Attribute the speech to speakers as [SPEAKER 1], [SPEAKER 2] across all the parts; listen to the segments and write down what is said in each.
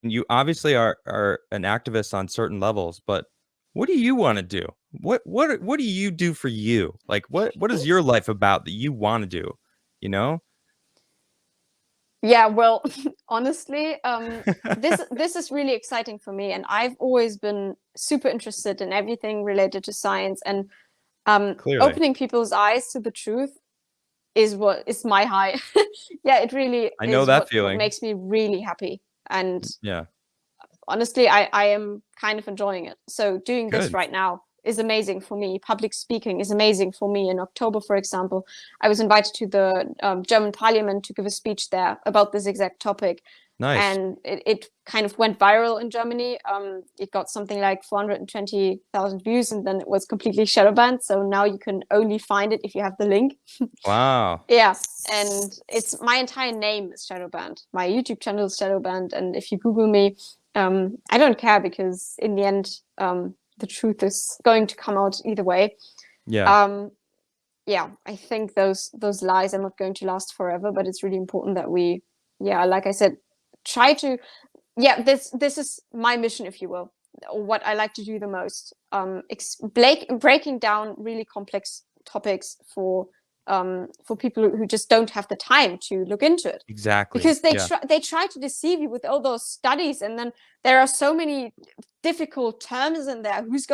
[SPEAKER 1] you obviously are an activist on certain levels, but what do you want to do? What do you do for you? Like what is your life about that you want to do? You know?
[SPEAKER 2] Yeah, well, honestly, this is really exciting for me, and I've always been super interested in everything related to science, and
[SPEAKER 1] Clearly.
[SPEAKER 2] opening people's eyes to the truth is what is my high. Yeah, it really
[SPEAKER 1] I know
[SPEAKER 2] is
[SPEAKER 1] that
[SPEAKER 2] what
[SPEAKER 1] feeling.
[SPEAKER 2] makes me really happy. And
[SPEAKER 1] Yeah.
[SPEAKER 2] honestly, I am kind of enjoying it. So doing this
[SPEAKER 1] Good.
[SPEAKER 2] right now is amazing for me. Public speaking is amazing for me. In October, for example, I was invited to the German Parliament to give a speech there about this exact topic.
[SPEAKER 1] Nice.
[SPEAKER 2] And it kind of went viral in Germany. It got something like 420,000 views, and then it was completely shadow banned. So now you can only find it if you have the link.
[SPEAKER 1] Wow.
[SPEAKER 2] Yeah, and it's my entire name is shadow banned. My YouTube channel is shadow banned, and if you Google me, I don't care because in the end, the truth is going to come out either way.
[SPEAKER 1] Yeah.
[SPEAKER 2] Um, yeah, I think those lies are not going to last forever, but it's really important that we, yeah, like I said, try to, yeah, this is my mission, if you will, or what I like to do the most. Breaking down really complex topics for people who just don't have the time to look into it,
[SPEAKER 1] Exactly.
[SPEAKER 2] because they
[SPEAKER 1] Yeah.
[SPEAKER 2] try to deceive you with all those studies, and then there are so many difficult terms in there. Who's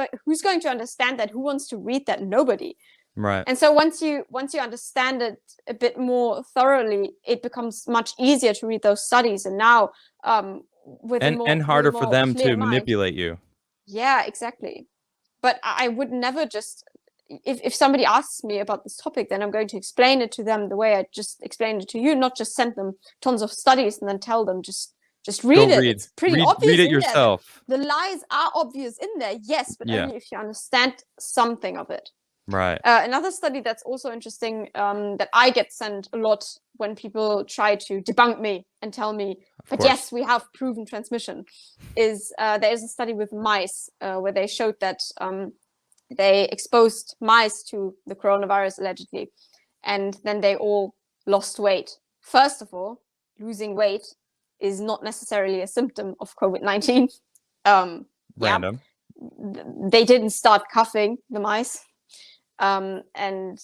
[SPEAKER 2] going to understand that? Who wants to read that? Nobody.
[SPEAKER 1] Right.
[SPEAKER 2] And so once you understand it a bit more thoroughly, it becomes much easier to read those studies. And now, with a
[SPEAKER 1] And
[SPEAKER 2] with a
[SPEAKER 1] harder for
[SPEAKER 2] more
[SPEAKER 1] them
[SPEAKER 2] clear
[SPEAKER 1] to
[SPEAKER 2] mind.
[SPEAKER 1] manipulate you.
[SPEAKER 2] Yeah, exactly. But I would never just, if somebody asks me about this topic, then I'm going to explain it to them the way I just explained it to you, not just send them tons of studies and then tell them just
[SPEAKER 1] Go
[SPEAKER 2] read it.
[SPEAKER 1] read.
[SPEAKER 2] It's pretty
[SPEAKER 1] Read
[SPEAKER 2] obvious
[SPEAKER 1] it
[SPEAKER 2] in there.
[SPEAKER 1] yourself.
[SPEAKER 2] The lies are obvious in there, yes, but
[SPEAKER 1] Yeah.
[SPEAKER 2] only if you understand something of it.
[SPEAKER 1] Right.
[SPEAKER 2] Another study that's also interesting, that I get sent a lot when people try to debunk me and tell me,
[SPEAKER 1] Of
[SPEAKER 2] but
[SPEAKER 1] course.
[SPEAKER 2] yes, we have proven transmission, is there is a study with mice where they showed that they exposed mice to the coronavirus allegedly, and then they all lost weight. First of all, losing weight is not necessarily a symptom of COVID-19. Yeah,
[SPEAKER 1] Random.
[SPEAKER 2] they didn't start coughing, the mice. And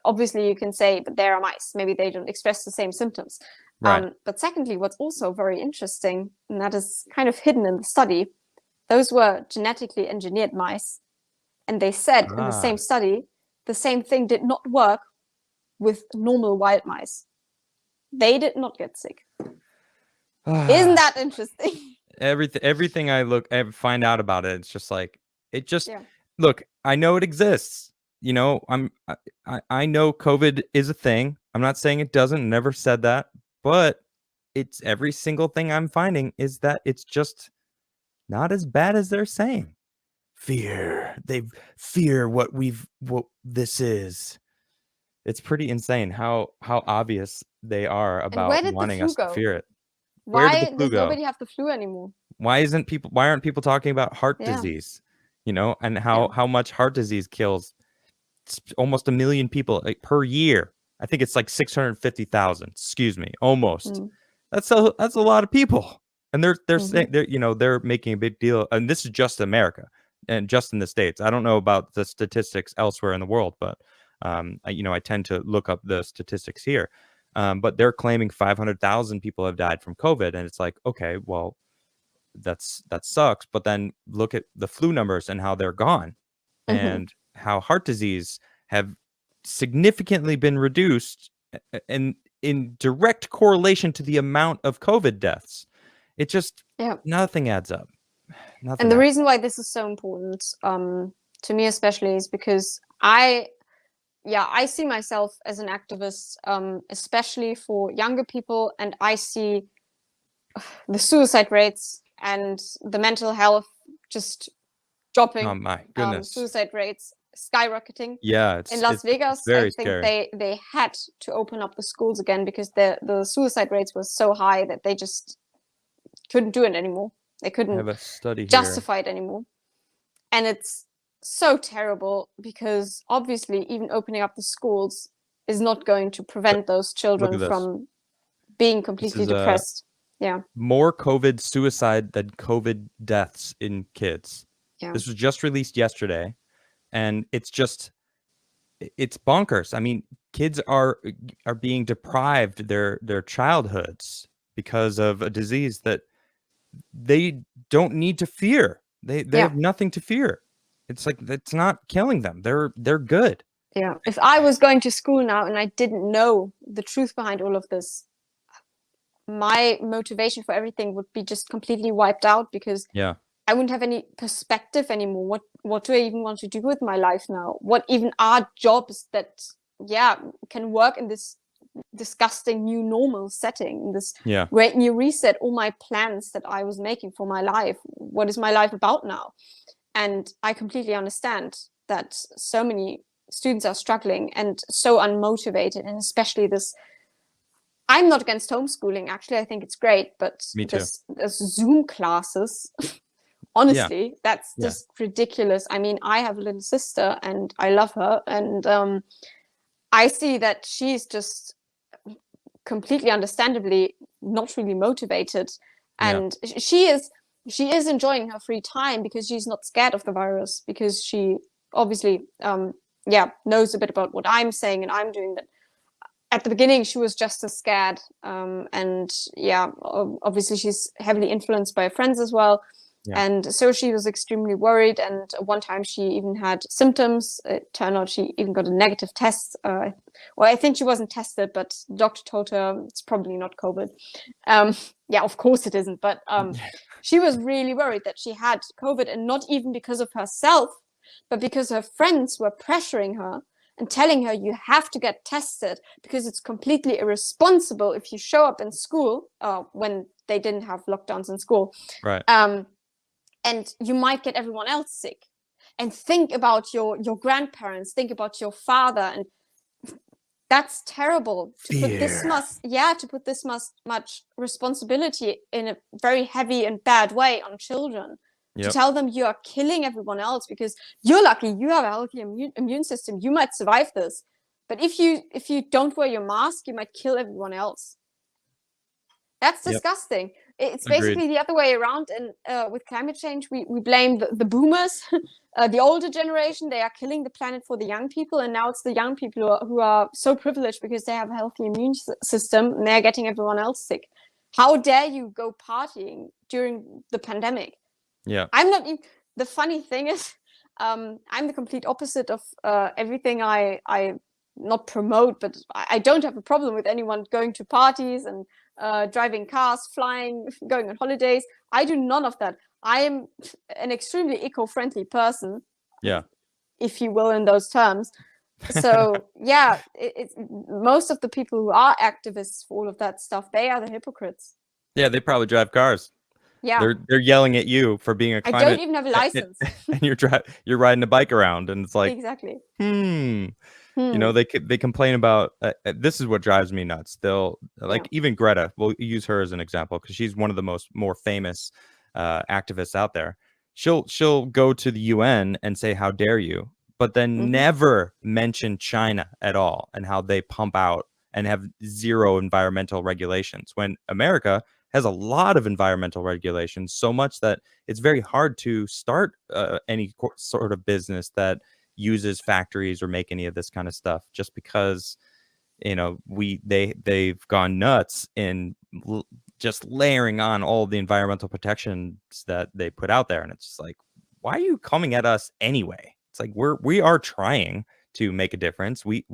[SPEAKER 2] obviously you can say, but there are mice, maybe they don't express the same symptoms.
[SPEAKER 1] Right.
[SPEAKER 2] But secondly, what's also very interesting, and that is kind of hidden in the study, those were genetically engineered mice. And they said in the same
[SPEAKER 1] Ah.
[SPEAKER 2] study, the same thing did not work with normal wild mice. They did not get sick. Isn't
[SPEAKER 1] Ah.
[SPEAKER 2] that interesting?
[SPEAKER 1] Everything I find out about it, it's just like it just
[SPEAKER 2] Yeah.
[SPEAKER 1] look, I know it exists. You know, I know COVID is a thing. I'm not saying it doesn't, never said that, but it's every single thing I'm finding is that it's just not as bad as they're saying. Fear. They fear what this is. It's pretty insane how obvious they are
[SPEAKER 2] And where
[SPEAKER 1] about
[SPEAKER 2] did the
[SPEAKER 1] wanting
[SPEAKER 2] flu
[SPEAKER 1] us to
[SPEAKER 2] go?
[SPEAKER 1] fear it. Where did the
[SPEAKER 2] Why
[SPEAKER 1] flu
[SPEAKER 2] does
[SPEAKER 1] go?
[SPEAKER 2] nobody have the flu anymore?
[SPEAKER 1] Why aren't people talking about heart
[SPEAKER 2] Yeah.
[SPEAKER 1] disease? You know, and
[SPEAKER 2] Yeah.
[SPEAKER 1] how much heart disease kills almost a million people like, per year. I think it's like 650,000. Excuse me, almost.
[SPEAKER 2] Mm.
[SPEAKER 1] That's a lot of people, and they're saying
[SPEAKER 2] Mm-hmm.
[SPEAKER 1] they're making a big deal, and this is just America and just in the States. I don't know about the statistics elsewhere in the world, but I tend to look up the statistics here. But they're claiming 500,000 people have died from COVID, and it's like, okay, well, that sucks. But then look at the flu numbers and how they're gone,
[SPEAKER 2] Mm-hmm.
[SPEAKER 1] and how heart disease have significantly been reduced, and in direct correlation to the amount of COVID deaths. It just
[SPEAKER 2] Yeah.
[SPEAKER 1] nothing adds up.
[SPEAKER 2] And
[SPEAKER 1] Nothing
[SPEAKER 2] the
[SPEAKER 1] adds
[SPEAKER 2] reason why this is so important, to me especially, is because I see myself as an activist, especially for younger people, and I see the suicide rates and the mental health just
[SPEAKER 1] up. Oh
[SPEAKER 2] dropping,
[SPEAKER 1] my goodness.
[SPEAKER 2] suicide rates skyrocketing.
[SPEAKER 1] Yeah,
[SPEAKER 2] In
[SPEAKER 1] it's
[SPEAKER 2] Las
[SPEAKER 1] it's it's
[SPEAKER 2] Vegas, I
[SPEAKER 1] very
[SPEAKER 2] think
[SPEAKER 1] scary.
[SPEAKER 2] they had to open up the schools again because the suicide rates were so high that they just couldn't do it anymore. They
[SPEAKER 1] I
[SPEAKER 2] couldn't
[SPEAKER 1] have a study here.
[SPEAKER 2] justify it anymore. And it's so terrible because obviously even opening up the schools is not going to
[SPEAKER 1] But
[SPEAKER 2] prevent those
[SPEAKER 1] look
[SPEAKER 2] children
[SPEAKER 1] at this.
[SPEAKER 2] from being
[SPEAKER 1] This
[SPEAKER 2] completely
[SPEAKER 1] is
[SPEAKER 2] depressed. Yeah.
[SPEAKER 1] More COVID suicide than COVID deaths in kids.
[SPEAKER 2] Yeah.
[SPEAKER 1] This was just released yesterday, and it's bonkers. I mean, kids are being deprived their childhoods because of a disease that they don't need to fear. They
[SPEAKER 2] Yeah.
[SPEAKER 1] have nothing to fear. It's like it's not killing them. They're good.
[SPEAKER 2] Yeah. If I was going to school now and I didn't know the truth behind all of this, my motivation for everything would be just completely wiped out because
[SPEAKER 1] Yeah.
[SPEAKER 2] I wouldn't have any perspective anymore. What do I even want to do with my life now? What even are jobs that yeah can work in this disgusting new normal setting, in this
[SPEAKER 1] Yeah.
[SPEAKER 2] great new reset? All my plans that I was making for my life, what is my life about now? And I completely understand that so many students are struggling and so unmotivated, and especially this. I'm not against homeschooling. Actually, I think it's great, but
[SPEAKER 1] Me too.
[SPEAKER 2] this Zoom classes,
[SPEAKER 1] Yeah.
[SPEAKER 2] honestly, that's
[SPEAKER 1] Yeah.
[SPEAKER 2] just ridiculous. I mean, I have a little sister and I love her, and I see that she's just completely understandably not really motivated,
[SPEAKER 1] Yeah.
[SPEAKER 2] and she is enjoying her free time because she's not scared of the virus, because she obviously yeah knows a bit about what I'm saying and I'm doing. But at the beginning she was just as scared, and yeah, obviously she's heavily influenced by her friends as well,
[SPEAKER 1] Yeah.
[SPEAKER 2] and so she was extremely worried, and one time she even had symptoms. It turned out she even got a negative test. Well, I think she wasn't tested, but the doctor told her it's probably not COVID. um, yeah, of course it isn't, but she was really worried that she had COVID, and not even because of herself, but because her friends were pressuring her and telling her you have to get tested because it's completely irresponsible if you show up in school, when they didn't have lockdowns in school,
[SPEAKER 1] Right.
[SPEAKER 2] and you might get everyone else sick. And think about your grandparents, think about your father, and that's terrible to put this
[SPEAKER 1] Fear.
[SPEAKER 2] much, yeah, to put this much responsibility in a very heavy and bad way on children, to
[SPEAKER 1] Yep.
[SPEAKER 2] tell them you are killing everyone else because you're lucky you have a healthy immune system, you might survive this, but if you don't wear your mask you might kill everyone else. That's
[SPEAKER 1] Yep.
[SPEAKER 2] disgusting. It's
[SPEAKER 1] Agreed.
[SPEAKER 2] basically the other way around. And with climate change, we blame the boomers, the older generation. They are killing the planet for the young people. And now it's the young people who are so privileged because they have a healthy immune system and they're getting everyone else sick. How dare you go partying during the pandemic?
[SPEAKER 1] Yeah.
[SPEAKER 2] I'm not even, the funny thing is, I'm the complete opposite of everything I not promote, but I don't have a problem with anyone going to parties and driving cars, flying, going on holidays. I do none of that. I am an extremely eco-friendly person,
[SPEAKER 1] Yeah.
[SPEAKER 2] if you will, in those terms. So yeah, it's most of the people who are activists for all of that stuff, they are the hypocrites.
[SPEAKER 1] Yeah, they probably drive cars.
[SPEAKER 2] Yeah,
[SPEAKER 1] They're yelling at you for being a
[SPEAKER 2] I don't
[SPEAKER 1] climate
[SPEAKER 2] even have a
[SPEAKER 1] and
[SPEAKER 2] license.
[SPEAKER 1] you're riding a bike around and it's like,
[SPEAKER 2] Exactly.
[SPEAKER 1] hmm. You know,
[SPEAKER 2] Hmm.
[SPEAKER 1] they complain about this is what drives me nuts. They'll
[SPEAKER 2] Yeah.
[SPEAKER 1] like even Greta. We'll use her as an example because she's one of the more famous activists out there. She'll go to the UN and say how dare you, but then
[SPEAKER 2] Hmm.
[SPEAKER 1] never mention China at all and how they pump out and have zero environmental regulations when America has a lot of environmental regulations, so much that it's very hard to start any sort of business that uses factories or make any of this kind of stuff just because they've gone nuts in just layering on all the environmental protections that they put out there, and it's just like, why are you coming at us anyway? It's like we are trying to make a difference. We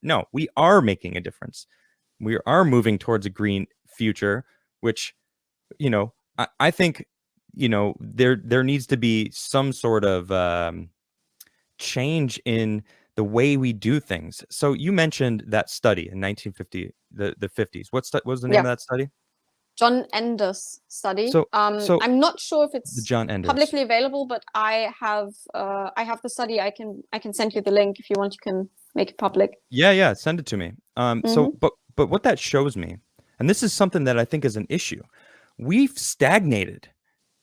[SPEAKER 1] no, we are making a difference. We are moving towards a green future, which I think there needs to be some sort of change in the way we do things. So you mentioned that study in 1950, the 50s. What was the name
[SPEAKER 2] Yeah.
[SPEAKER 1] of that study?
[SPEAKER 2] John Enders study.
[SPEAKER 1] So
[SPEAKER 2] I'm not sure if
[SPEAKER 1] the
[SPEAKER 2] it's
[SPEAKER 1] John Enders.
[SPEAKER 2] publicly available, but I have the study. I can send you the link if you want. You can make it public.
[SPEAKER 1] Yeah, yeah, send it to me. So
[SPEAKER 2] Hmm.
[SPEAKER 1] but what that shows me, and this is something that I think is an issue. We've stagnated.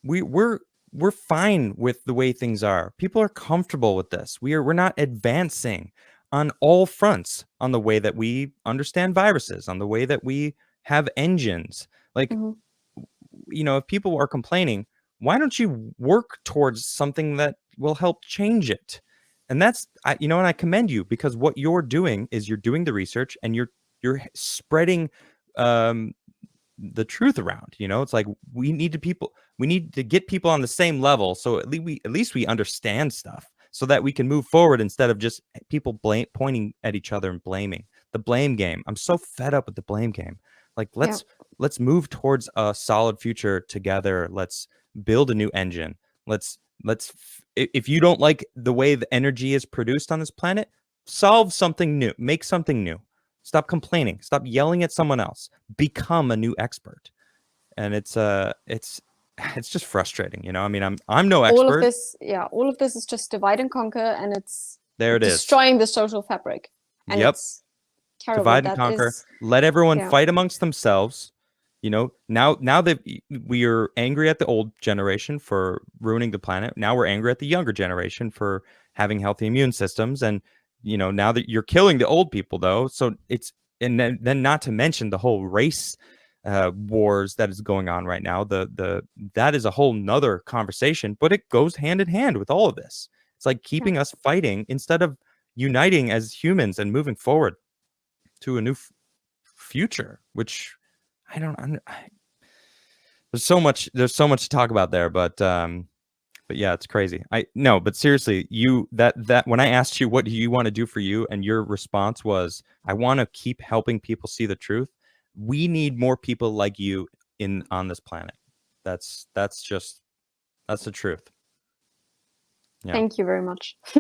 [SPEAKER 1] We're fine with the way things are. People are comfortable with this. We're not advancing on all fronts, on the way that we understand viruses, on the way that we have engines. Like
[SPEAKER 2] Hmm.
[SPEAKER 1] if people are complaining, why don't you work towards something that will help change it? And and I commend you, because what you're doing is you're doing the research, and you're spreading um, the truth around. It's like we need to get people on the same level, so at least we understand stuff, so that we can move forward, instead of just people pointing at each other and blaming. The blame game. I'm so fed up with the blame game. Like,
[SPEAKER 2] Yeah.
[SPEAKER 1] let's move towards a solid future together. Let's build a new engine. Let's if you don't like the way the energy is produced on this planet, solve something new. Make something new. Stop complaining. Stop yelling at someone else. Become a new expert. And it's just frustrating. I mean, I'm no
[SPEAKER 2] All of
[SPEAKER 1] expert.
[SPEAKER 2] this, yeah, all of this is just divide and conquer, and it's
[SPEAKER 1] There it is.
[SPEAKER 2] destroying the social fabric, and
[SPEAKER 1] Yep.
[SPEAKER 2] it's terrible.
[SPEAKER 1] Divide and
[SPEAKER 2] That
[SPEAKER 1] conquer.
[SPEAKER 2] is,
[SPEAKER 1] Let everyone
[SPEAKER 2] yeah,
[SPEAKER 1] fight amongst themselves. Now that we are angry at the old generation for ruining the planet, now we're angry at the younger generation for having healthy immune systems. And now that you're killing the old people, though, so it's and then not to mention the whole race wars that is going on right now. The That is a whole nother conversation, but it goes hand in hand with all of this. It's like
[SPEAKER 2] yeah,
[SPEAKER 1] keeping us fighting instead of uniting as humans and moving forward to a new future, which I don't. There's so much to talk about there, but yeah, it's crazy. I No, but seriously, that when I asked you what do you want to do for you, and your response was, I want to keep helping people see the truth. We need more people like you in on this planet. That's the truth. Yeah.
[SPEAKER 2] thank you very much.